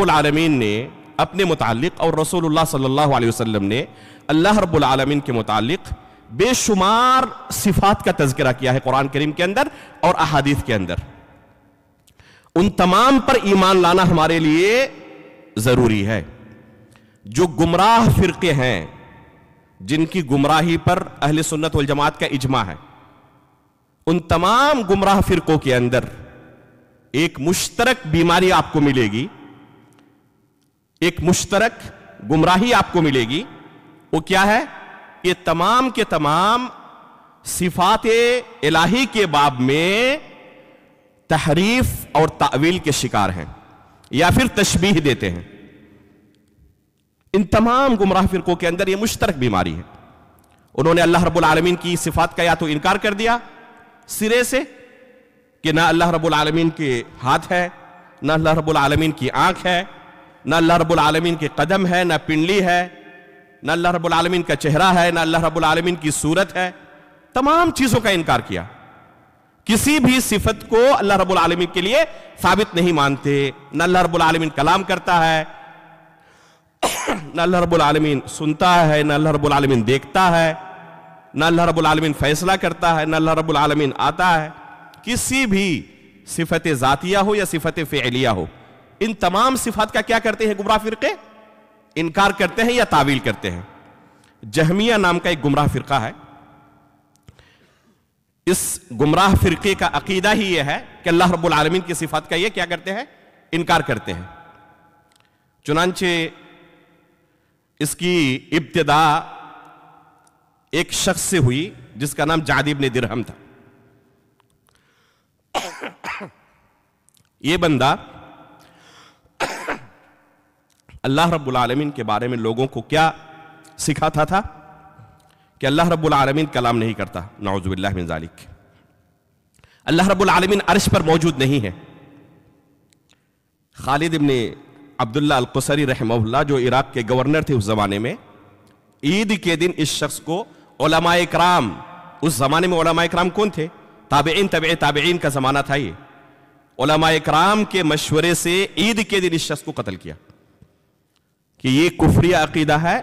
العالمین نے اپنے متعلق اور رسول اللہ صلی اللہ علیہ وسلم نے اللہ رب العالمین کے متعلق بے شمار صفات کا تذکرہ کیا ہے قرآن کریم کے اندر اور احادیث کے اندر. ان تمام پر ایمان لانا ہمارے لیے ضروری ہے. جو گمراہ فرقے ہیں جن کی گمراہی پر اہل سنت والجماعت کا اجماع ہے، ان تمام گمراہ فرقوں کے اندر ایک مشترک بیماری آپ کو ملے گی، ایک مشترک گمراہی آپ کو ملے گی. وہ کیا ہے؟ یہ تمام کے تمام صفات الہی کے باب میں تحریف اور تعویل کے شکار ہیں یا پھر تشبیہ دیتے ہیں. ان تمام گمراہ فرقوں کے اندر یہ مشترک بیماری ہے. انہوں نے اللہ رب العالمین کی صفات کا یا تو انکار کر دیا سرے سے کہ نہ اللہ رب العالمین کے ہاتھ ہے، نہ اللہ رب العالمین کی آنکھ ہے، نہ اللہ رب العالمین کے قدم ہے، نہ پنڈلی ہے، نہ اللہ رب العالمین کا چہرہ ہے، نہ اللہ رب العالمین کی صورت ہے. تمام چیزوں کا انکار کیا. کسی بھی صفت کو اللہ رب العالمین کے لیے ثابت نہیں مانتے. نہ اللہ رب العالمین کلام کرتا ہے، نہ اللہ رب العالمین سنتا ہے، نہ اللہ رب العالمین دیکھتا ہے، نہ اللہ رب العالمین فیصلہ کرتا ہے، نہ اللہ رب العالمین آتا ہے. کسی بھی صفت ذاتیہ ہو یا صفت فعلیہ ہو، ان تمام صفات کا کیا کرتے ہیں گمراہ فرقے؟ انکار کرتے ہیں یا تعویل کرتے ہیں. جہمیہ نام کا ایک گمراہ فرقہ ہے. اس گمراہ فرقے کا عقیدہ ہی یہ ہے کہ اللہ رب العالمین کی صفات کا یہ کیا کرتے ہیں؟ انکار کرتے ہیں. چنانچہ اس کی ابتدا ایک شخص سے ہوئی جس کا نام جعد ابن درہم تھا. یہ بندہ اللہ رب العالمین کے بارے میں لوگوں کو کیا سکھاتا تھا؟ کہ اللہ رب العالمین کلام نہیں کرتا، نعوذ باللہ من ذالک. اللہ رب العالمین عرش پر موجود نہیں ہے. خالد ابن عبداللہ القصری رحمہ اللہ جو عراق کے گورنر تھے اس زمانے میں، عید کے دن اس شخص کو علماء اکرام، اس زمانے میں علماء اکرام کون تھے؟ تابعین تبع تابعین کا زمانہ تھا. یہ علماء اکرام کے مشورے سے عید کے دن اس شخص کو قتل کیا کہ یہ کفری عقیدہ ہے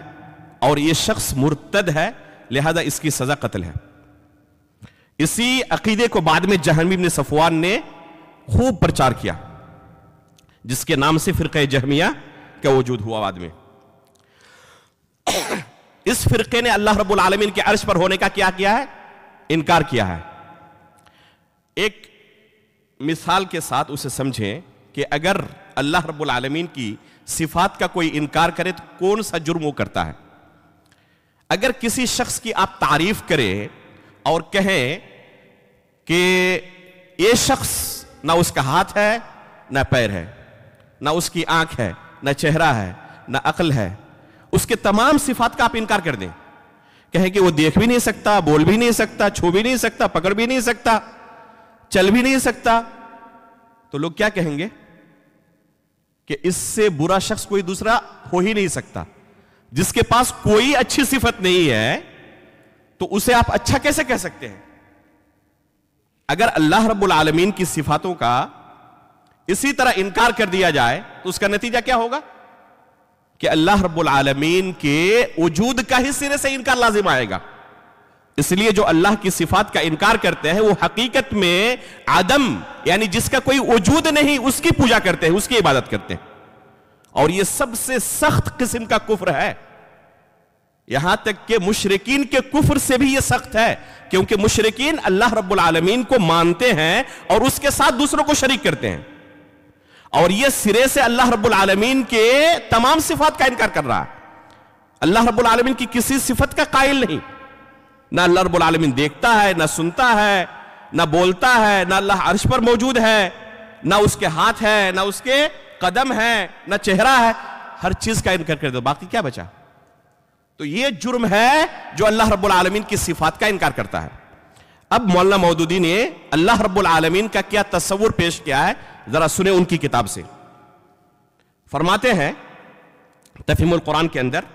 اور یہ شخص مرتد ہے، لہذا اس کی سزا قتل ہے. اسی عقیدے کو بعد میں جہم بن صفوان نے خوب پرچار کیا، جس کے نام سے فرقہ جہمیہ کا وجود ہوا بعد میں. اس فرقے نے اللہ رب العالمین کے عرش پر ہونے کا کیا کیا ہے؟ انکار کیا ہے. ایک مثال کے ساتھ اسے سمجھیں کہ اگر اللہ رب العالمین کی صفات کا کوئی انکار کرے تو کون سا جرم وہ کرتا ہے؟ اگر کسی شخص کی آپ تعریف کریں اور کہیں کہ یہ شخص نہ اس کا ہاتھ ہے، نہ پیر ہے، نہ اس کی آنکھ ہے، نہ چہرہ ہے، نہ عقل ہے، اس کے تمام صفات کا آپ انکار کر دیں، کہیں کہ وہ دیکھ بھی نہیں سکتا، بول بھی نہیں سکتا، چھو بھی نہیں سکتا، پکڑ بھی نہیں سکتا، چل بھی نہیں سکتا، تو لوگ کیا کہیں گے؟ کہ اس سے برا شخص کوئی دوسرا ہو ہی نہیں سکتا. جس کے پاس کوئی اچھی صفت نہیں ہے تو اسے آپ اچھا کیسے کہہ سکتے ہیں؟ اگر اللہ رب العالمین کی صفاتوں کا اسی طرح انکار کر دیا جائے تو اس کا نتیجہ کیا ہوگا؟ کہ اللہ رب العالمین کے وجود کا ہی سرے سے انکار لازم آئے گا. اس لیے جو اللہ کی صفات کا انکار کرتے ہیں وہ حقیقت میں عدم، یعنی جس کا کوئی وجود نہیں، اس کی پوجا کرتے ہیں، اس کی عبادت کرتے ہیں. اور یہ سب سے سخت قسم کا کفر ہے. یہاں تک کہ مشرکین کے کفر سے بھی یہ سخت ہے، کیونکہ مشرکین اللہ رب العالمین کو مانتے ہیں اور اس کے ساتھ دوسروں کو شریک کرتے ہیں، اور یہ سرے سے اللہ رب العالمین کے تمام صفات کا انکار کر رہا ہے. اللہ رب العالمین کی کسی صفت کا قائل نہیں. نہ اللہ رب العالمین دیکھتا ہے، نہ سنتا ہے، نہ بولتا ہے، نہ اللہ عرش پر موجود ہے، نہ اس کے ہاتھ ہے، نہ اس کے قدم ہے، نہ چہرہ ہے. ہر چیز کا انکار کر دو، باقی کیا بچا؟ تو یہ جرم ہے جو اللہ رب العالمین کی صفات کا انکار کرتا ہے. اب مولانا مودودی نے اللہ رب العالمین کا کیا تصور پیش کیا ہے، ذرا سنیں ان کی کتاب سے. فرماتے ہیں تفہیم القرآن کے اندر،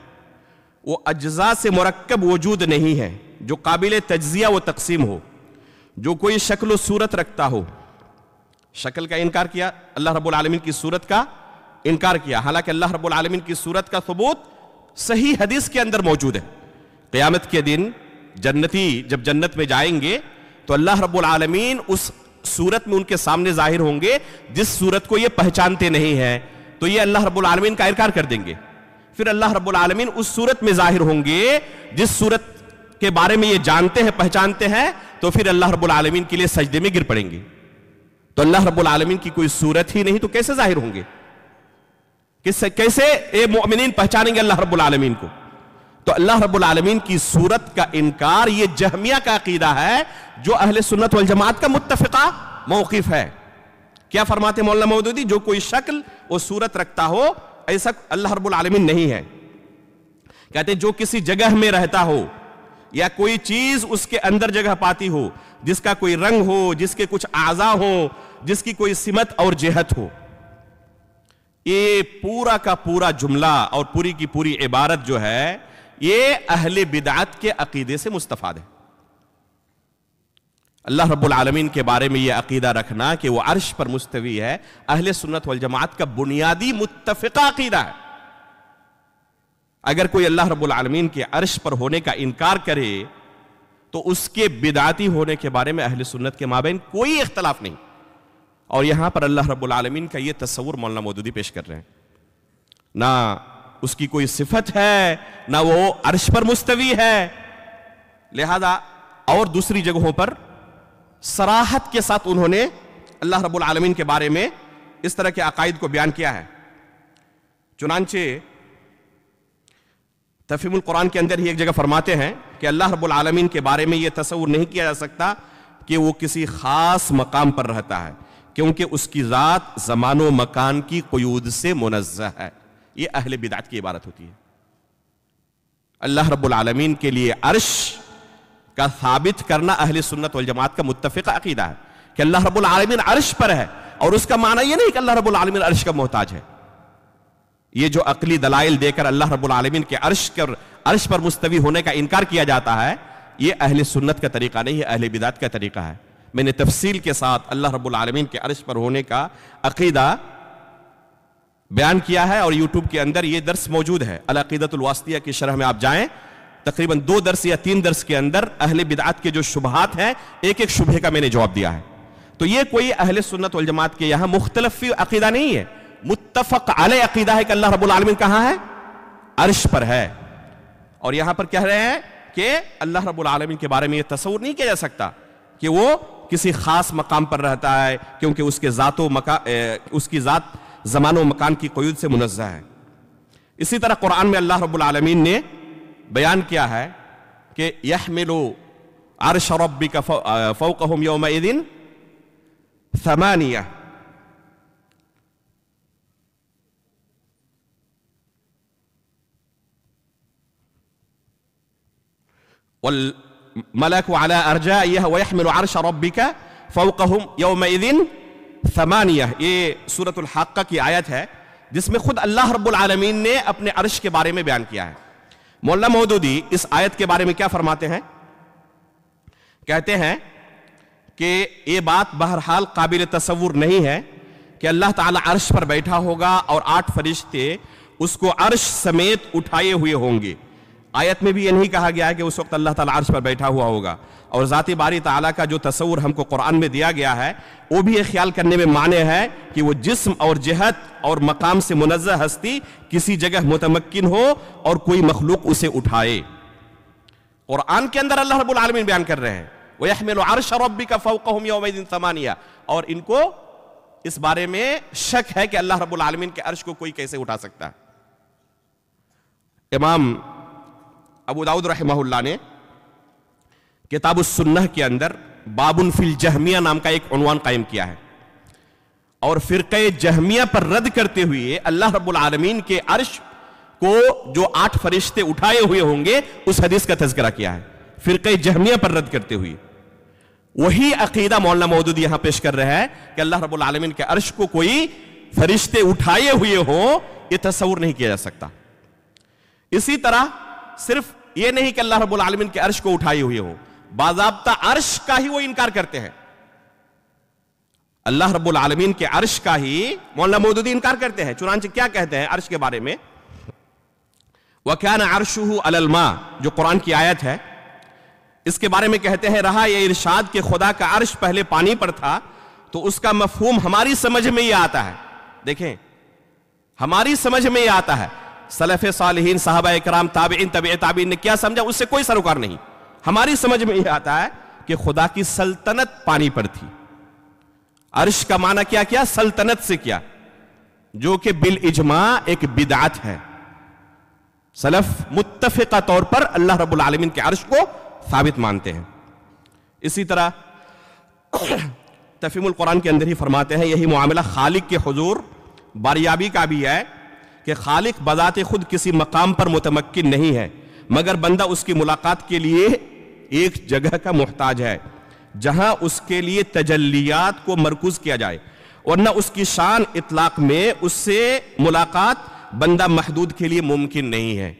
وہ اجزاء سے مرکب وجود نہیں ہے جو قابل تجزیہ و تقسیم ہو، جو کوئی شکل و صورت رکھتا ہو. شکل کا انکار کیا، اللہ رب العالمین کی صورت کا انکار کیا، حالانکہ اللہ رب العالمین کی صورت کا ثبوت صحیح حدیث کے اندر موجود ہے۔ قیامت کے دن جنتی جب جنت میں جائیں گے تو اللہ رب العالمین اس صورت میں ان کے سامنے ظاہر ہوں گے جس صورت کو یہ پہچانتے نہیں ہیں، تو یہ اللہ رب العالمین کا انکار کر دیں گے۔ پھر اللہ رب العالمین اس صورت میں ظاہر ہوں گے جس صورت کے بارے میں یہ جانتے ہیں پہچانتے ہیں، تو پھر اللہ رب العالمین کے لیے سجدے میں گر پڑیں گے۔ تو اللہ رب العالمین کی کوئی صورت ہی نہیں تو کیسے ظاہر ہوں گے؟ کیسے اے مومنین پہچانیں گے اللہ رب العالمین کو؟ تو اللہ رب العالمین کی صورت کا انکار یہ جہمیہ کا عقیدہ ہے جو اہل سنت والجماعت کا متفقہ موقف ہے۔ کیا فرماتے مولانا مودودی؟ جو کوئی شکل و صورت رکھتا ہو ایسا اللہ رب العالمین نہیں ہے۔ کہتے ہیں جو کسی جگہ میں رہتا ہو یا کوئی چیز اس کے اندر جگہ پاتی ہو، جس کا کوئی رنگ ہو، جس کے کچھ اعضاء ہو، جس کی کوئی سمت اور جہت ہو، یہ پورا کا پورا جملہ اور پوری کی پوری عبارت جو ہے یہ اہل بدعت کے عقیدے سے مستفاد ہے۔ اللہ رب العالمین کے بارے میں یہ عقیدہ رکھنا کہ وہ عرش پر مستوی ہے، اہل سنت والجماعت کا بنیادی متفقہ عقیدہ ہے۔ اگر کوئی اللہ رب العالمین کے عرش پر ہونے کا انکار کرے تو اس کے بدعتی ہونے کے بارے میں اہل سنت کے مابین کوئی اختلاف نہیں۔ اور یہاں پر اللہ رب العالمین کا یہ تصور مولانا مودودی پیش کر رہے ہیں، نہ اس کی کوئی صفت ہے نہ وہ عرش پر مستوی ہے، لہذا اور دوسری جگہوں پر صراحت کے ساتھ انہوں نے اللہ رب العالمین کے بارے میں اس طرح کے عقائد کو بیان کیا ہے۔ چنانچہ تفہیم القرآن کے اندر ہی ایک جگہ فرماتے ہیں کہ اللہ رب العالمین کے بارے میں یہ تصور نہیں کیا جا سکتا کہ وہ کسی خاص مقام پر رہتا ہے، کیونکہ اس کی ذات زمان و مکان کی قیود سے منزہ ہے۔ یہ اہل بدعت کی عبارت ہوتی ہے۔ اللہ رب العالمین کے لیے عرش کا ثابت کرنا اہل سنت والجماعت کا متفق عقیدہ ہے کہ اللہ رب العالمین عرش پر ہے، اور اس کا معنی یہ نہیں کہ اللہ رب العالمین عرش کا محتاج ہے۔ یہ جو عقلی دلائل دے کر اللہ رب العالمین کے عرش پر مستوی ہونے کا انکار کیا جاتا ہے، یہ اہل سنت کا طریقہ نہیں ہے، اہل بدعت کا طریقہ ہے۔ میں نے تفصیل کے ساتھ اللہ رب العالمین کے عرش پر ہونے کا عقیدہ بیان کیا ہے، اور یوٹیوب کے اندر یہ درس موجود ہے۔ العقیدۃ الواسطیہ کی شرح میں آپ جائیں، تقریباً 2 درس یا 3 درس کے اندر اہل بدعت کے جو شبہات ہیں ایک ایک شبہے کا میں نے جواب دیا ہے۔ تو یہ کوئی اہل سنت والجماعت کے یہاں مختلف عقیدہ نہیں ہے، متفق علیہ عقیدہ ہے کہ اللہ رب العالمین کہاں ہے؟ عرش پر ہے۔ اور یہاں پر کہہ رہے ہیں کہ اللہ رب العالمین کے بارے میں یہ تصور نہیں کیا جا سکتا کہ وہ کسی خاص مقام پر رہتا ہے، کیونکہ اس کی ذات زمان و مکان کی قیود سے منزہ ہے۔ اسی طرح قرآن میں اللہ رب العالمین نے بیان کیا ہے کہ یحمل عرش ربک فوقہم یومئذ ثمانیہ، والملك على أرجائها ويحمل عرش ربك فوقهم يومئذ ثمانية۔ یہ سورۃ الحاقہ کی آیت ہے جس میں خود اللہ رب العالمین نے اپنے عرش کے بارے میں بیان کیا ہے۔ مولانا مودودی اس آیت کے بارے میں کیا فرماتے ہیں؟ کہتے ہیں کہ یہ بات بہرحال قابل تصور نہیں ہے کہ اللہ تعالی عرش پر بیٹھا ہوگا اور 8 فرشتے اس کو عرش سمیت اٹھائے ہوئے ہوں گے۔ آیت میں بھی یہ نہیں کہا گیا ہے کہ اس وقت اللہ تعالیٰ عرش پر بیٹھا ہوا ہوگا، اور ذات باری تعالیٰ کا جو تصور ہم کو قرآن میں دیا گیا ہے وہ بھی یہ خیال کرنے میں معنی ہے کہ وہ جسم اور جہت اور مقام سے منزہ ہستی کسی جگہ متمکن ہو اور کوئی مخلوق اسے اٹھائے۔ قرآن کے اندر اللہ رب العالمین بیان کر رہے ہیں وَيَحْمِلُ عَرْشَ رَبِّكَ فَوْقَهُمْ يَوْمَئِذٍ ثَمَانِيَةٌ، اور ان کو اس بارے میں شک ہے کہ اللہ رب العالمین کے عرش کو کوئی کیسے اٹھا سکتا ہے۔ امام ابو داؤد رحمہ اللہ نے کتاب السنہ کے اندر باب فی الجہمیہ نام کا ایک عنوان قائم کیا ہے، اور فرقہ جہمیہ پر رد کرتے ہوئے اللہ رب العالمین کے عرش کو جو 8 فرشتے اٹھائے ہوئے ہوں گے اس حدیث کا تذکرہ کیا ہے، فرقہ جہمیہ پر رد کرتے ہوئے۔ وہی عقیدہ مولانا مودودی یہاں پیش کر رہا ہے کہ اللہ رب العالمین کے عرش کو کوئی فرشتے اٹھائے ہوئے ہوں، یہ تصور نہیں کیا جا سکتا۔ اسی طرح صرف یہ نہیں کہ اللہ رب العالمین کے عرش کو اٹھائے ہوئے ہو، باضابطہ عرش کا ہی وہ انکار کرتے ہیں۔ اللہ رب العالمین کے عرش کا ہی مولانا مودودی انکار کرتے ہیں. چنانچہ کیا کہتے ہیں عرش کے بارے میں؟ وَكَانَ عَرْشُهُ عَلَى الْمَاءِ، جو قرآن کی آیت ہے، اس کے بارے میں کہتے ہیں رہا یہ ارشاد کہ خدا کا عرش پہلے پانی پر تھا، تو اس کا مفہوم ہماری سمجھ میں یہ آتا ہے. دیکھیں، ہماری سمجھ میں یہ آتا ہے. سلف صالحین، صحابہ اکرام، تابعین، تبع تابعین نے کیا سمجھا اس سے کوئی سروکار نہیں. ہماری سمجھ میں یہ آتا ہے کہ خدا کی سلطنت پانی پر تھی. عرش کا معنی کیا کیا؟ سلطنت سے کیا، جو کہ بالاجماع ایک بدعت ہے. سلف متفقہ طور پر اللہ رب العالمین کے عرش کو ثابت مانتے ہیں. اسی طرح تفہیم القرآن کے اندر ہی فرماتے ہیں یہی معاملہ خالق کے حضور باریابی کا بھی ہے کہ خالق بذات خود کسی مقام پر متمکن نہیں ہے، مگر بندہ اس کی ملاقات کے لیے ایک جگہ کا محتاج ہے جہاں اس کے لیے تجلیات کو مرکوز کیا جائے، ورنہ اس کی شان اطلاق میں اس سے ملاقات بندہ محدود کے لیے ممکن نہیں ہے.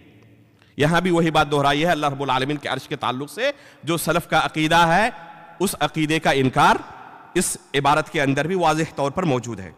یہاں بھی وہی بات دہرائی ہے اللہ رب العالمین کے عرش کے تعلق سے، جو سلف کا عقیدہ ہے اس عقیدے کا انکار اس عبارت کے اندر بھی واضح طور پر موجود ہے.